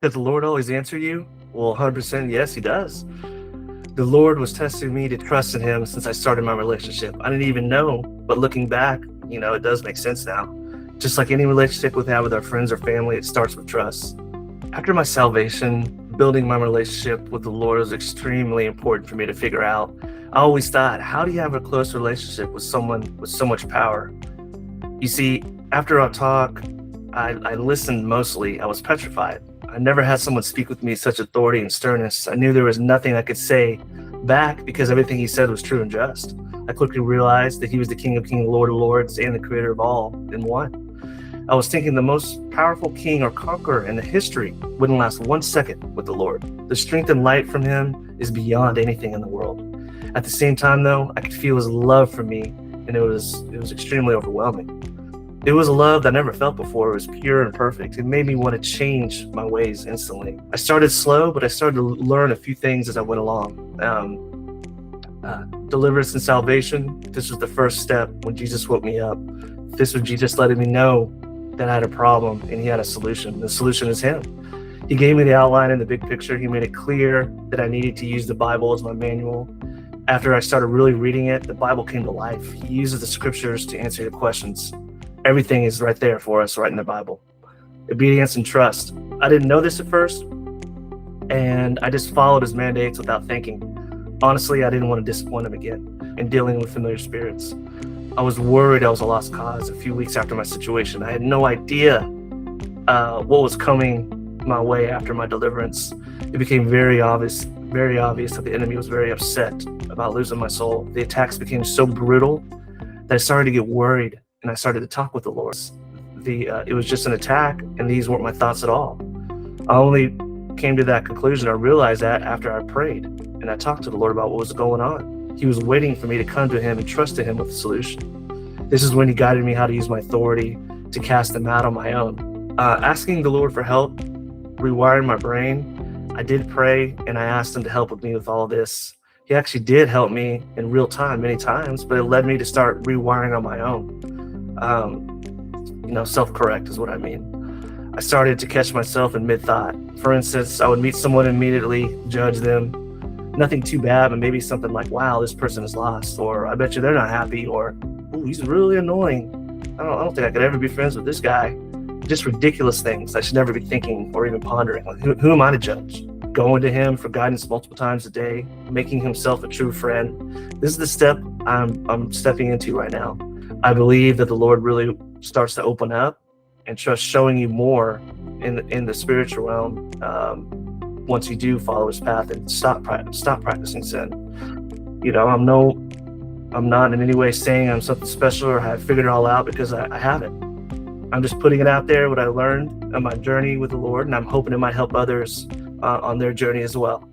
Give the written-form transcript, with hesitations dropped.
Does the Lord always answer you? Well, 100% yes, he does. The Lord was testing me to trust in him since I started my relationship. I didn't even know, but looking back, it does make sense now. Just like any relationship we have with our friends or family, it starts with trust. After my salvation, building my relationship with the Lord was extremely important for me to figure out. I always thought, how do you have a close relationship with someone with so much power? You see, after our talk, I listened mostly. I was petrified. I never had someone speak with me such authority and sternness. I knew there was nothing I could say back because everything he said was true and just. I quickly realized that he was the King of Kings, Lord of Lords, and the creator of all in one. I was thinking the most powerful king or conqueror in the history wouldn't last 1 second with the Lord. The strength and light from him is beyond anything in the world. At the same time, though, I could feel his love for me, and it was extremely overwhelming. It was a love that I never felt before. It was pure and perfect. It made me want to change my ways instantly. I started slow, but I started to learn a few things as I went along. Deliverance and salvation. This was the first step when Jesus woke me up. This was Jesus letting me know that I had a problem and he had a solution. The solution is him. He gave me the outline and the big picture. He made it clear that I needed to use the Bible as my manual. After I started really reading it, the Bible came to life. He uses the scriptures to answer your questions. Everything is right there for us, right in the Bible. Obedience and trust. I didn't know this at first, and I just followed his mandates without thinking. Honestly, I didn't want to disappoint him again in dealing with familiar spirits. I was worried I was a lost cause a few weeks after my situation. I had no idea what was coming my way after my deliverance. It became very obvious that the enemy was very upset about losing my soul. The attacks became so brutal that I started to get worried, and I started to talk with the Lord. It was just an attack, and these weren't my thoughts at all. I only came to that conclusion. I realized that after I prayed and I talked to the Lord about what was going on. He was waiting for me to come to him and trust in him with the solution. This is when he guided me how to use my authority to cast them out on my own. Asking the Lord for help, rewiring my brain, I did pray and I asked him to help with me with all this. He actually did help me in real time many times, but it led me to start rewiring on my own. Self-correct is what I mean. I started to catch myself in mid-thought. For instance, I would meet someone immediately, judge them. Nothing too bad, but maybe something like, wow, this person is lost, or I bet you they're not happy, or ooh, he's really annoying. I don't think I could ever be friends with this guy. Just ridiculous things I should never be thinking or even pondering. Like, who am I to judge? Going to him for guidance multiple times a day, making himself a true friend. This is the step I'm stepping into right now. I believe that the Lord really starts to open up and starts showing you more in the spiritual realm once you do follow his path and stop practicing sin. I'm not in any way saying I'm something special or have figured it all out, because I haven't. I'm just putting it out there, what I learned on my journey with the Lord, and I'm hoping it might help others on their journey as well.